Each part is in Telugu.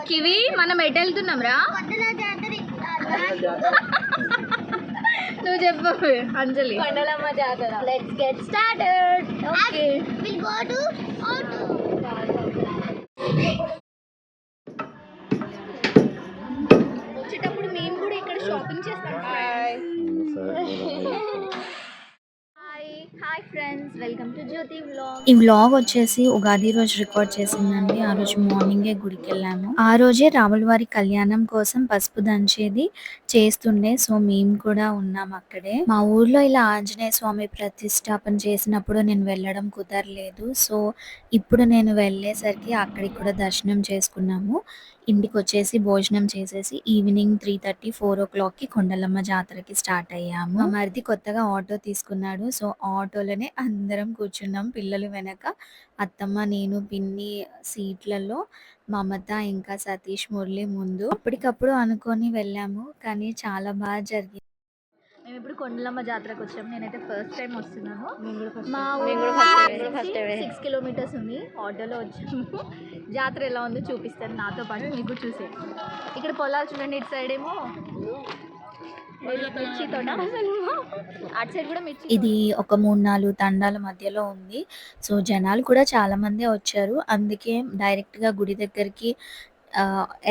కివి మనం ఎటు వెళ్తున్నాం రా? నువ్వు చెప్పు అంజలి. కొండలమ్మ జాతర. Let's get started. Okay, will go to వచ్చేటప్పుడు మేము కూడా ఇక్కడ షాపింగ్ చేస్తాం. Hi friends, welcome to Jyothi vlog. ఈ వ్లాగ్ వచ్చేసి ఉగాది రోజు రికార్డ్ చేసిందండి. ఆ రోజు మార్నింగే గుడికి వెళ్ళాము. ఆ రోజే రాముల వారి కళ్యాణం కోసం పసుపు దంచేది చేస్తుండే. సో మేము కూడా ఉన్నాం అక్కడే. మా ఊర్లో ఇలా ఆంజనేయ స్వామి ప్రతిష్టాపన చేసినప్పుడు నేను వెళ్ళడం కుదరలేదు. సో ఇప్పుడు నేను వెళ్ళేసరికి అక్కడికి కూడా దర్శనం చేసుకున్నాము. ఇంటికి వచ్చేసి భోజనం చేసేసి ఈవినింగ్ 3:30, 4 o'clockకి కొండలమ్మ జాతరకి స్టార్ట్ అయ్యాము. మా మరిది కొత్తగా ఆటో తీసుకున్నాడు. సో ఆటోలోనే అందరం కూర్చున్నాం, పిల్లలు వెనక, అత్తమ్మ, నేను, పిన్ని సీట్లలో, మమత ఇంకా సతీష్, మురళి ముందు. అప్పటికప్పుడు అనుకొని వెళ్ళాము, కానీ చాలా బాగా జరిగింది. మేము ఇప్పుడు కొండలమ్మ జాతరకు వచ్చాము. నేనైతే ఫస్ట్ టైం వస్తున్నాను. మా మేము ఊరు కూడా ఫస్ట్ 6 kilometers ఉంది. ఆటోలో వచ్చాము. జాతర ఎలా ఉందో చూపిస్తాను, నాతో పాటు మీకు చూసే. ఇక్కడ పొలాలు చూడండి, ఇటు సైడ్ ఏమో మిర్చి తోట, అటు సైడ్ కూడా మిర్చి. ఇది ఒక 3-4 తండాల మధ్యలో ఉంది. సో జనాలు కూడా చాలా మందే వచ్చారు. అందుకే డైరెక్ట్ గా గుడి దగ్గరికి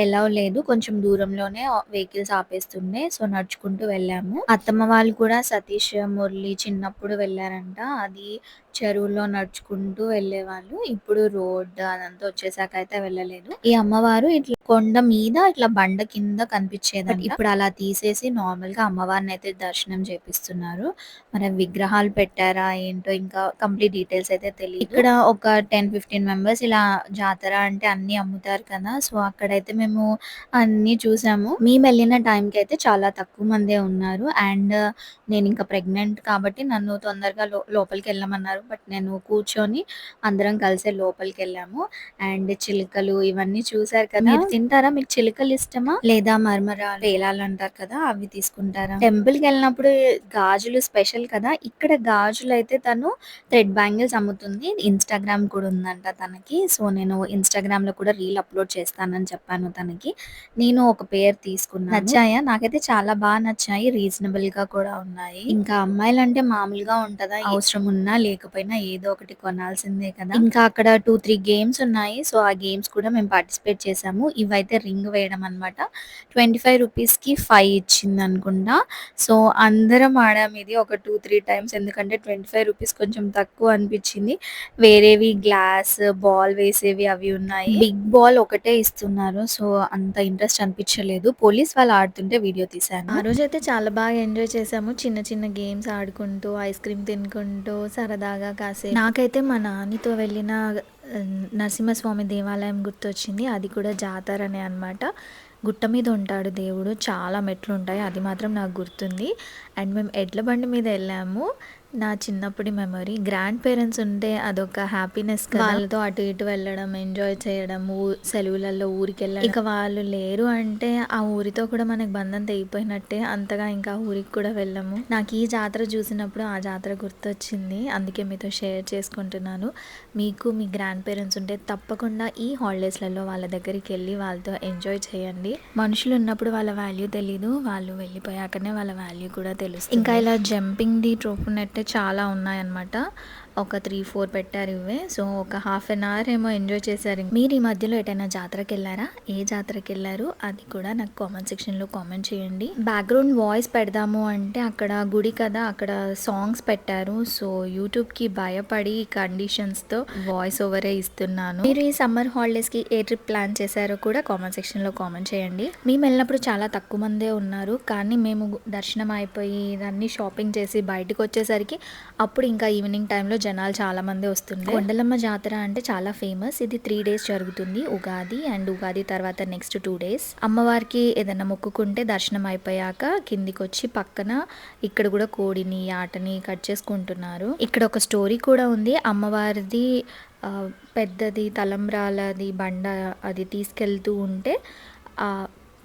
ఎలవ్ లేదు, కొంచెం దూరంలోనే వెహికల్స్ ఆపేస్తుండే. సో నడుచుకుంటూ వెళ్ళాము. అత్తమ్మ వాళ్ళు కూడా సతీష్, మురళి చిన్నప్పుడు వెళ్ళారంట. అది చెరువులో నడుచుకుంటూ వెళ్ళేవాళ్ళు. ఇప్పుడు రోడ్ అదంతా వచ్చేసాక అయితే వెళ్ళలేదు. ఈ అమ్మవారు ఇట్లా కొండ మీద ఇట్లా బండ కింద కనిపించేదంట. ఇప్పుడు అలా తీసేసి నార్మల్ గా అమ్మవారిని అయితే దర్శనం చేపిస్తున్నారు. మన విగ్రహాలు పెట్టారా ఏంటో ఇంకా కంప్లీట్ డీటెయిల్స్ అయితే తెలియదు. ఇక్కడ ఒక 10-15 మెంబర్స్ ఇలా జాతర అంటే అన్ని అమ్ముతారు కదా. సో అక్కడైతే మేము అన్ని చూసాము. మేము వెళ్ళిన టైంకి అయితే చాలా తక్కువ మందే ఉన్నారు. అండ్ నేను ఇంకా ప్రెగ్నెంట్ కాబట్టి నన్ను తొందరగా లోపలికి వెళ్ళమన్నారు. బట్ నేను కూర్చొని అందరం కలిసే లోపలికి వెళ్ళాము. అండ్ చిలుకలు ఇవన్నీ చూసారు కదా. మీరు తింటారా? మీకు చిలుకలు ఇష్టమా లేదా మరమరాలు, పేలాలు అంటారు కదా, అవి తీసుకుంటారా? టెంపుల్ కి వెళ్ళినప్పుడు గాజులు స్పెషల్ కదా. ఇక్కడ గాజులు అయితే తను థ్రెడ్ బ్యాంగిల్స్ అమ్ముతుంది. ఇన్స్టాగ్రామ్ కూడా ఉందంట తనకి. సో నేను ఇన్స్టాగ్రామ్ లో కూడా రీల్ అప్లోడ్ చేస్తానని చెప్పాను తనకి. నేను ఒక పేరు తీసుకున్నాను. నచ్చాయా? నాకైతే చాలా బాగా నచ్చాయి. రీజనబుల్ గా కూడా ఉన్నాయి. ఇంకా అమ్మాయిలు అంటే మామూలుగా ఉంటదా, అవసరం ఉన్నా లేకపోయినా ఏదో ఒకటి కొనాల్సిందే కదా. ఇంకా అక్కడ 2-3 గేమ్స్ ఉన్నాయి. సో ఆ గేమ్స్ కూడా మేము పార్టిసిపేట్ చేసాము. ఇవైతే రింగ్ వేయడం అనమాట. 25 rupees కి 5 ఇచ్చింది అనుకుంటా. సో అందరం ఆడాము ఇది ఒక 2-3 times. ఎందుకంటే 25 rupees కొంచెం తక్కువ అనిపించింది. వేరేవి గ్లాస్ బాల్ వేసేవి అవి ఉన్నాయి. బిగ్ బాల్ ఒకటే ఇస్తున్నారు. సో అంత ఇంట్రెస్ట్ అనిపించలేదు. పోలీస్ వాళ్ళు ఆడుతుంటే వీడియో తీసాను. ఆ రోజు అయితే చాలా బాగా ఎంజాయ్ చేసాము. చిన్న చిన్న గేమ్స్ ఆడుకుంటూ, ఐస్ క్రీమ్ తినుకుంటూ సరదాగా కాసేపు. నాకైతే మా నాన్నతో వెళ్ళిన నరసింహస్వామి దేవాలయం గుర్తొచ్చింది. అది కూడా జాతరనే అన్నమాట. గుట్ట మీద ఉంటాడు దేవుడు, చాలా మెట్లు ఉంటాయి, అది మాత్రం నాకు గుర్తుంది. అండ్ మేము ఎడ్ల బండి మీద వెళ్ళాము. నా చిన్నప్పటి మెమరీ. గ్రాండ్ పేరెంట్స్ ఉంటే అదొక హ్యాపీనెస్ కదా. వాళ్ళతో అటు ఇటు వెళ్ళడం, ఎంజాయ్ చేయడం, సెలవులలో ఊరికి వెళ్ళడం. ఇక వాళ్ళు లేరు అంటే ఆ ఊరితో కూడా మనకు బంధం తెగిపోయినట్టే. అంతగా ఇంకా ఊరికి కూడా వెళ్ళము. నాకు ఈ జాతర చూసినప్పుడు ఆ జాతర గుర్తొచ్చింది. అందుకే మీతో షేర్ చేసుకుంటున్నాను. మీకు మీ గ్రాండ్ పేరెంట్స్ ఉంటే తప్పకుండా ఈ హాలిడేస్లలో వాళ్ళ దగ్గరికి వెళ్ళి వాళ్ళతో ఎంజాయ్ చేయండి. మనుషులు ఉన్నప్పుడు వాళ్ళ వాల్యూ తెలీదు, వాళ్ళు వెళ్ళిపోయాకనే వాళ్ళ వాల్యూ కూడా తెలుస్తుంది. ఇంకా ఇలా జంపింగ్ ది ట్రోప్ నెట్ చాలా ఉన్నాయన్నమాట. ఒక 3-4 పెట్టారు ఇవే. సో ఒక 1/2 hour ఏమో ఎంజాయ్ చేశారు. మీరు ఈ మధ్యలో ఎటైనా జాతరకి వెళ్ళారా? ఏ జాతరకి వెళ్ళారు అది కూడా నాకు కామెంట్ సెక్షన్లో కామెంట్ చేయండి. బ్యాక్గ్రౌండ్ వాయిస్ పెడదాము అంటే అక్కడ గుడి కదా, అక్కడ సాంగ్స్ పెట్టారు. సో యూట్యూబ్కి భయపడి కండిషన్స్తో వాయిస్ ఓవరే ఇస్తున్నాను. మీరు ఈ సమ్మర్ హాలిడేస్కి ఏ ట్రిప్ ప్లాన్ చేశారో కూడా కామెంట్ సెక్షన్లో కామెంట్ చేయండి. మేము వెళ్ళినప్పుడు చాలా తక్కువ మందే ఉన్నారు, కానీ మేము దర్శనం అయిపోయి ఇదన్నీ షాపింగ్ చేసి బయటకు వచ్చేసరికి అప్పుడు ఇంకా ఈవినింగ్ టైంలో జనాలు చాలా మంది వస్తుండే. కొండలమ్మ జాతర అంటే చాలా ఫేమస్. ఇది 3 days జరుగుతుంది. ఉగాది అండ్ ఉగాది తర్వాత నెక్స్ట్ 2 days. అమ్మవారికి ఏదైనా మొక్కుకుంటే దర్శనం అయిపోయాక కిందికి వచ్చి పక్కన ఇక్కడ కూడా కోడిని, ఆటని కట్ చేసుకుంటున్నారు. ఇక్కడ ఒక స్టోరీ కూడా ఉంది. అమ్మవారిది పెద్దది తలంబ్రాలది బండ అది తీసుకెళ్తూ ఉంటే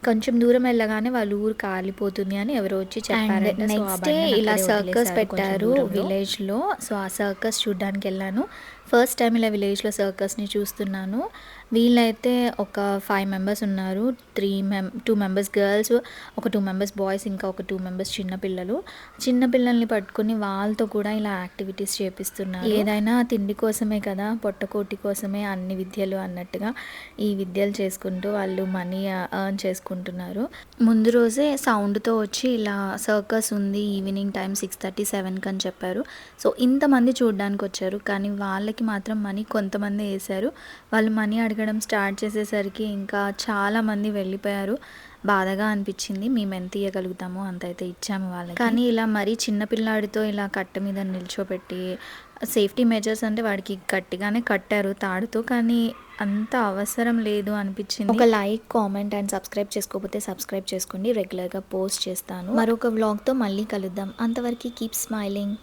కొంచెం దూరం వెళ్ళగానే వాళ్ళ ఊరు కాలిపోతుంది అని ఎవరో వచ్చి చెప్పారు. నెక్స్ట్ డే ఇలా సర్కస్ పెట్టారు విలేజ్ లో. సో ఆ సర్కస్ చూడడానికి వెళ్ళాను. ఫస్ట్ టైం ఇలా విలేజ్‌లో సర్కస్‌ని చూస్తున్నాను. వీళ్ళైతే ఒక 5 మెంబర్స్ ఉన్నారు. 2 మెంబర్స్ గర్ల్స్, ఒక 2 మెంబర్స్ బాయ్స్, ఇంకా ఒక 2 మెంబర్స్ చిన్న పిల్లలు. చిన్న పిల్లల్ని పట్టుకొని వాళ్ళతో కూడా ఇలా యాక్టివిటీస్ చేపిస్తున్నారు. ఏదైనా తిండి కోసమే కదా, పొట్టకూటి కోసమే అన్ని విద్యలు అన్నట్టుగా ఈ విద్యలు చేసుకుంటూ వాళ్ళు మనీ ఎర్న్ చేసుకుంటున్నారు. ముందు రోజే సౌండ్‌తో వచ్చి ఇలా సర్కస్ ఉంది ఈవినింగ్ టైం 6:30, 7కి అని చెప్పారు. సో ఇంతమంది చూడ్డానికొచ్చారు. కానీ వాళ్ళకి మాత్రం మనీ కొంతమందే ఏశారు. వాళ్ళు మనీ అడగడం స్టార్ట్ చేసేసరికి ఇంకా చాలామంది వెళ్ళిపోయారు. బాధగా అనిపించింది. మేము ఎంత ఇయ్యగలుగుతామో అంతైతే ఇచ్చాము వాళ్ళకి. కానీ ఇలా మరీ చిన్న పిల్లాడితో ఇలా కట్ట మీద నిల్చోబెట్టి సేఫ్టీ మెజర్స్ అంటే వాడికి గట్టిగానే కట్టారు తాడుతో. కానీ అంత అవసరం లేదు అనిపించింది. ఒక లైక్, కామెంట్ అండ్ సబ్స్క్రైబ్ చేసుకోకపోతే సబ్స్క్రైబ్ చేసుకోండి. రెగ్యులర్‌గా పోస్ట్ చేస్తాను. మరొక వ్లాగ్‌తో మళ్ళీ కలుద్దాం. అంతవరకు కీప్ స్మైలింగ్.